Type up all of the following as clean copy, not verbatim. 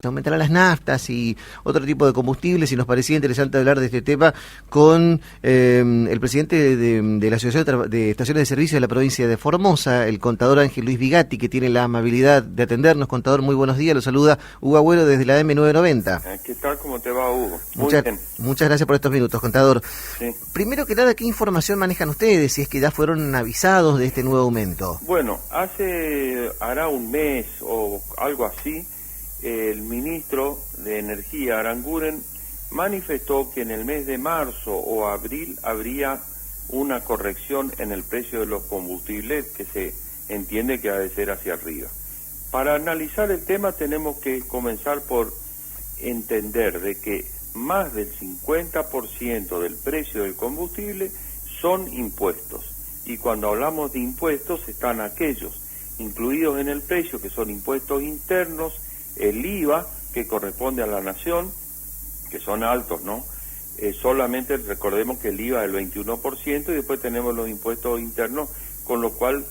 aumentarán las naftas y otro tipo de combustibles, y nos parecía interesante hablar de este tema con el presidente de la Asociación de Estaciones de Servicio de la provincia de Formosa, el contador Ángel Luis Vigatti, que tiene la amabilidad de atendernos. Contador, muy buenos días, lo saluda Hugo Agüero desde la M990. ¿Qué tal? ¿Cómo te va, Hugo? Muchas gracias por estos minutos, contador. Sí. Primero que nada, ¿qué información manejan ustedes, si es que ya fueron avisados de este nuevo aumento? Bueno, hará un mes o algo así, el ministro de Energía, Aranguren, manifestó que en el mes de marzo o abril habría una corrección en el precio de los combustibles que se entiende que ha de ser hacia arriba. Para analizar el tema tenemos que comenzar por entender de que más del 50% del precio del combustible son impuestos. Y cuando hablamos de impuestos están aquellos incluidos en el precio que son impuestos internos, el IVA que corresponde a la nación, que son altos, ¿no? Solamente recordemos que el IVA es el 21% y después tenemos los impuestos internos, con lo cual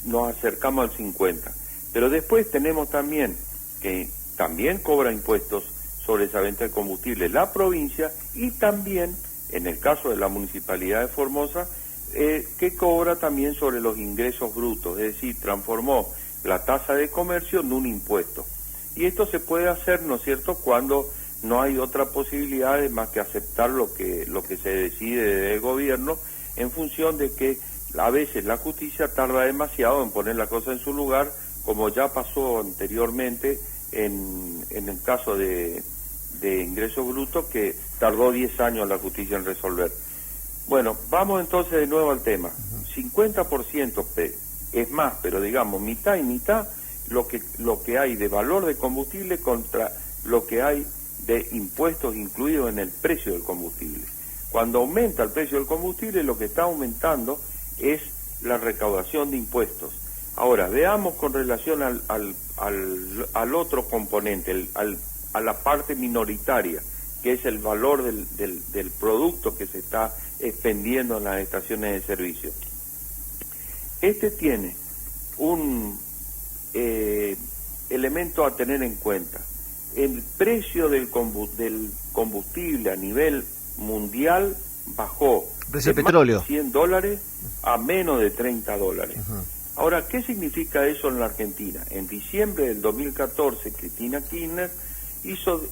nos acercamos al 50%. Pero después tenemos también que también cobra impuestos sobre esa venta de combustible la provincia, y también, en el caso de la Municipalidad de Formosa, que cobra también sobre los ingresos brutos, es decir, transformó la tasa de comercio en un impuesto. Y esto se puede hacer, ¿no es cierto?, cuando no hay otra posibilidad de más que aceptar lo que se decide del gobierno, en función de que a veces la justicia tarda demasiado en poner la cosa en su lugar, como ya pasó anteriormente en el caso de ingreso bruto, que tardó 10 años la justicia en resolver. Bueno, vamos entonces de nuevo al tema. 50% es más, pero digamos mitad y mitad lo que hay de valor de combustible contra lo que hay de impuestos incluidos en el precio del combustible. Cuando aumenta el precio del combustible, lo que está aumentando es la recaudación de impuestos. Ahora, veamos con relación al otro componente, a la parte minoritaria, que es el valor del producto que se está expendiendo en las estaciones de servicio. Este tiene un elemento a tener en cuenta. El precio del combustible a nivel mundial bajó precio de del petróleo, más de $100 a menos de $30. Uh-huh. Ahora, ¿qué significa eso en la Argentina? En diciembre del 2014, Cristina Kirchner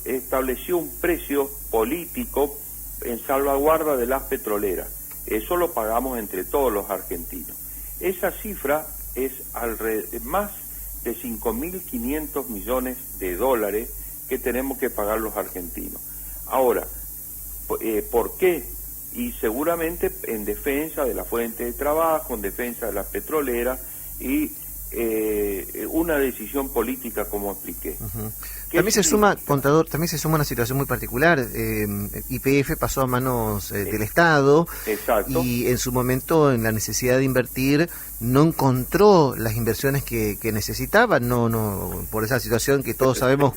estableció un precio político en salvaguarda de las petroleras. Eso lo pagamos entre todos los argentinos. Esa cifra es más de 5.500 millones de dólares que tenemos que pagar los argentinos. Ahora, ¿por qué? Y seguramente en defensa de la fuente de trabajo, en defensa de las petroleras y una decisión política, como expliqué. Uh-huh. También se suma, contador, una situación muy particular. YPF pasó a manos del Estado. Exacto. Y en su momento, en la necesidad de invertir, no encontró las inversiones que necesitaba. No, por esa situación que todos sabemos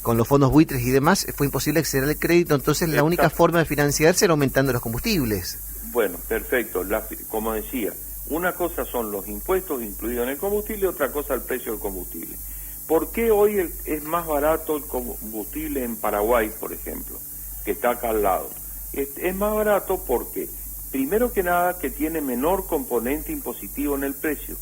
con los fondos buitres y demás, fue imposible acceder al crédito. Entonces, la única forma de financiarse era aumentando los combustibles. Bueno, perfecto. Como decía, una cosa son los impuestos incluidos en el combustible, otra cosa el precio del combustible. ¿Por qué hoy es más barato el combustible en Paraguay, por ejemplo, que está acá al lado? Es más barato porque, primero que nada, que tiene menor componente impositivo en el precio.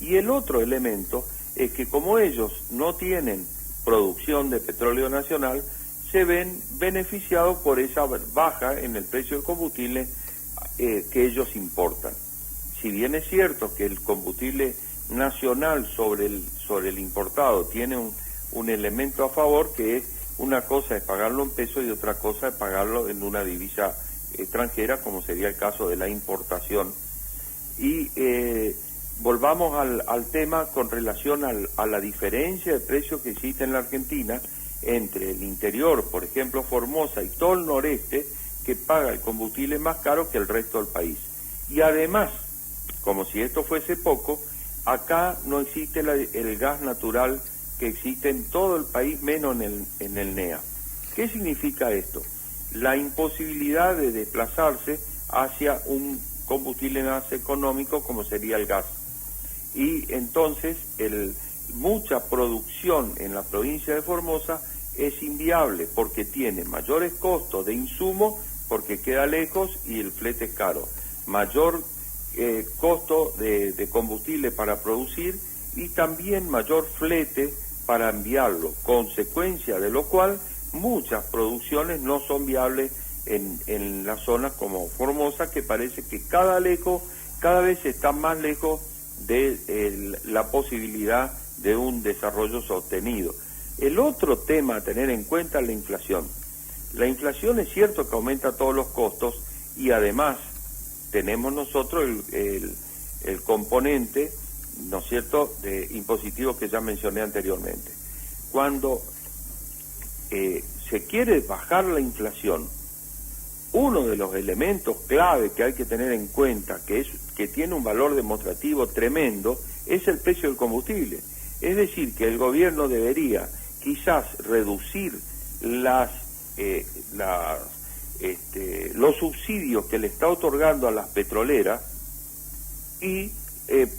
Y el otro elemento es que como ellos no tienen producción de petróleo nacional, se ven beneficiados por esa baja en el precio del combustible que ellos importan. Si bien es cierto que el combustible nacional sobre el importado tiene un elemento a favor, que es una cosa es pagarlo en pesos y otra cosa es pagarlo en una divisa extranjera, como sería el caso de la importación. Y volvamos al tema con relación a la diferencia de precio que existe en la Argentina entre el interior, por ejemplo Formosa, y todo el noreste, que paga el combustible más caro que el resto del país. Y además, como si esto fuese poco, acá no existe el gas natural que existe en todo el país, menos en el NEA. ¿Qué significa esto? La imposibilidad de desplazarse hacia un combustible más económico como sería el gas. Y entonces mucha producción en la provincia de Formosa es inviable porque tiene mayores costos de insumo porque queda lejos y el flete es caro, mayor costo de combustible para producir y también mayor flete para enviarlo, consecuencia de lo cual muchas producciones no son viables en las zonas como Formosa, que parece que cada vez está más lejos de la posibilidad de un desarrollo sostenido. El otro tema a tener en cuenta es la inflación. La inflación es cierto que aumenta todos los costos y además tenemos nosotros el componente, ¿no es cierto?, de impositivo que ya mencioné anteriormente. Cuando se quiere bajar la inflación, uno de los elementos clave que hay que tener en cuenta, que tiene un valor demostrativo tremendo, es el precio del combustible. Es decir, que el gobierno debería quizás reducir los subsidios que le está otorgando a las petroleras y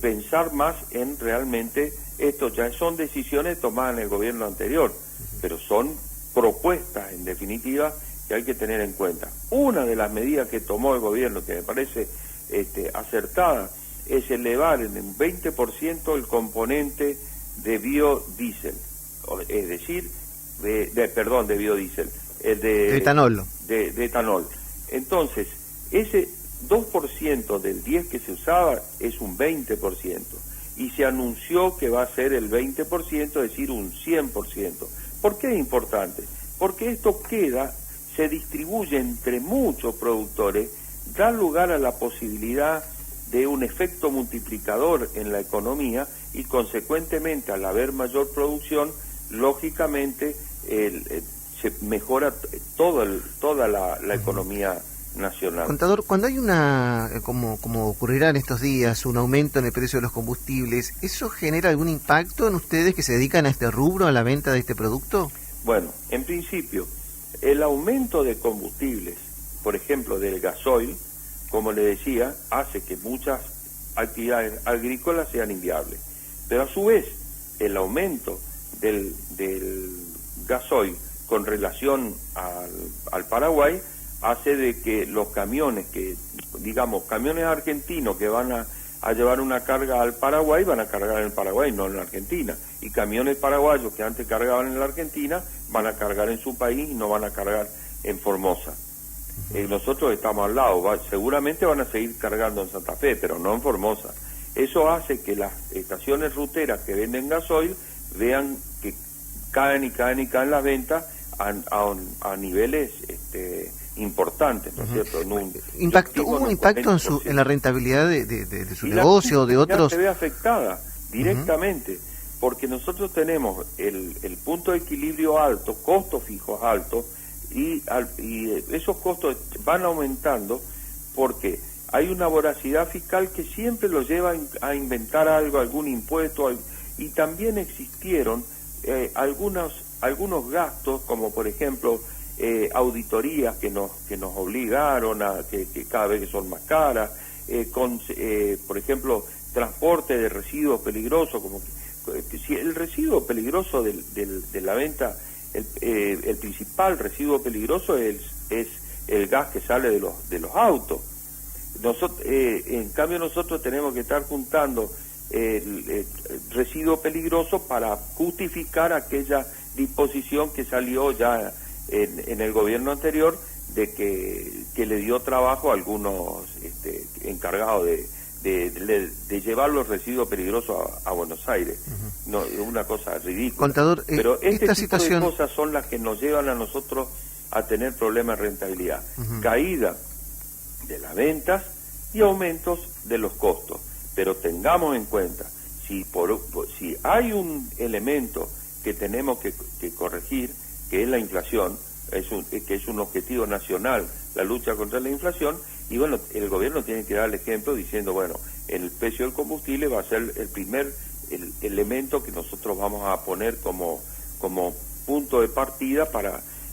pensar más en realmente, esto ya son decisiones tomadas en el gobierno anterior, pero son propuestas en definitiva que hay que tener en cuenta. Una de las medidas que tomó el gobierno, que me parece acertada, es elevar en un 20% el componente de biodiesel, es decir, de biodiesel, de etanol. De etanol. Entonces, ese 2% del 10% que se usaba es un 20%, y se anunció que va a ser el 20%, es decir, un 100%. ¿Por qué es importante? Porque esto se distribuye entre muchos productores, da lugar a la posibilidad de un efecto multiplicador en la economía y consecuentemente al haber mayor producción, lógicamente se mejora toda la economía nacional. Contador, cuando hay como ocurrirá en estos días, un aumento en el precio de los combustibles, ¿eso genera algún impacto en ustedes que se dedican a este rubro, a la venta de este producto? Bueno, en principio, el aumento de combustibles, por ejemplo del gasoil, como le decía, hace que muchas actividades agrícolas sean inviables. Pero a su vez, el aumento del gasoil con relación al Paraguay hace de que los camiones camiones argentinos que van a llevar una carga al Paraguay, van a cargar en el Paraguay, no en la Argentina. Y camiones paraguayos que antes cargaban en la Argentina, van a cargar en su país y no van a cargar en Formosa. Nosotros estamos al lado, seguramente van a seguir cargando en Santa Fe, pero no en Formosa. Eso hace que las estaciones ruteras que venden gasoil vean que caen las ventas a niveles importantes, ¿no es cierto? ¿Hubo un impacto en la rentabilidad de su negocio o de otros? Se ve afectada directamente, porque nosotros tenemos el punto de equilibrio alto, costos fijos altos, y esos costos van aumentando porque hay una voracidad fiscal que siempre los lleva a inventar algún impuesto, y también existieron algunos gastos, como por ejemplo auditorías que nos obligaron a que cada vez que son más caras, por ejemplo transporte de residuos peligrosos, como si el residuo peligroso de la venta, el principal residuo peligroso es el gas que sale de los autos. En cambio nosotros tenemos que estar juntando el residuo peligroso para justificar aquella disposición que salió ya en el gobierno anterior, de que le dio trabajo a algunos encargados de llevar los residuos peligrosos a Buenos Aires. No, es una cosa ridícula. Contador, pero esta situación de cosas son las que nos llevan a nosotros a tener problemas de rentabilidad. Caída de las ventas y aumentos de los costos. Pero tengamos en cuenta, si hay un elemento que tenemos que corregir, que es la inflación, que es un objetivo nacional, la lucha contra la inflación, y bueno, el gobierno tiene que dar el ejemplo diciendo, bueno, el precio del combustible va a ser el elemento que nosotros vamos a poner como punto de partida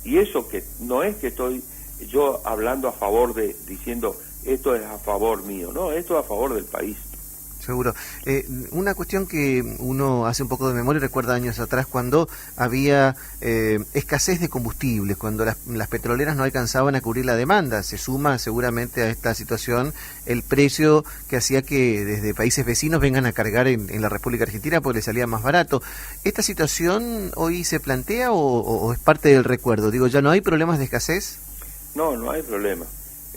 y eso que no es que estoy yo hablando a favor diciendo esto es a favor mío, no, esto es a favor del país. Seguro. Una cuestión que uno hace un poco de memoria y recuerda años atrás cuando había escasez de combustibles, cuando las petroleras no alcanzaban a cubrir la demanda. Se suma seguramente a esta situación el precio que hacía que desde países vecinos vengan a cargar en la República Argentina porque les salía más barato. ¿Esta situación hoy se plantea o es parte del recuerdo? Digo, ¿ya no hay problemas de escasez? No, no hay problema.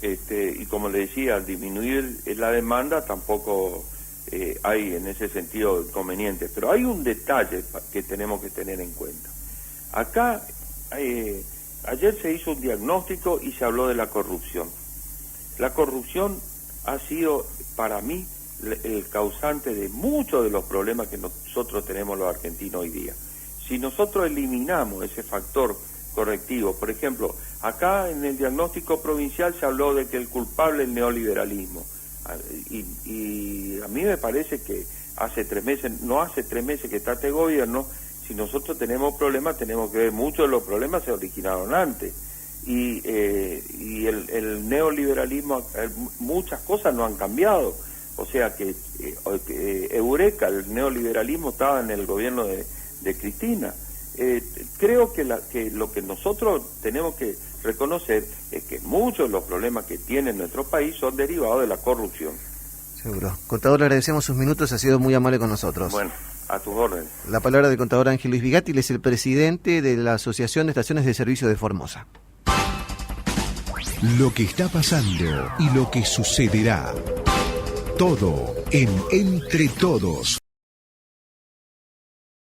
Y como le decía, al disminuir la demanda tampoco hay en ese sentido inconvenientes. Pero hay un detalle que tenemos que tener en cuenta. Acá, ayer se hizo un diagnóstico y se habló de la corrupción. La corrupción ha sido, para mí, el causante de muchos de los problemas que nosotros tenemos los argentinos hoy día. Si nosotros eliminamos ese factor correctivo, por ejemplo, acá en el diagnóstico provincial se habló de que el culpable es el neoliberalismo, y a mí me parece que hace 3 meses que está este gobierno. Si nosotros tenemos problemas, tenemos que ver, muchos de los problemas se originaron antes, y el neoliberalismo, muchas cosas no han cambiado. O sea que Eureka, el neoliberalismo, estaba en el gobierno de Cristina. Creo que lo que nosotros tenemos que reconocer es que muchos de los problemas que tiene nuestro país son derivados de la corrupción. Seguro. Contador, le agradecemos sus minutos, ha sido muy amable con nosotros. Bueno, a tus órdenes. La palabra del contador Ángel Luis Vigatti, él es el presidente de la Asociación de Estaciones de Servicio de Formosa. Lo que está pasando y lo que sucederá. Todo en Entre Todos.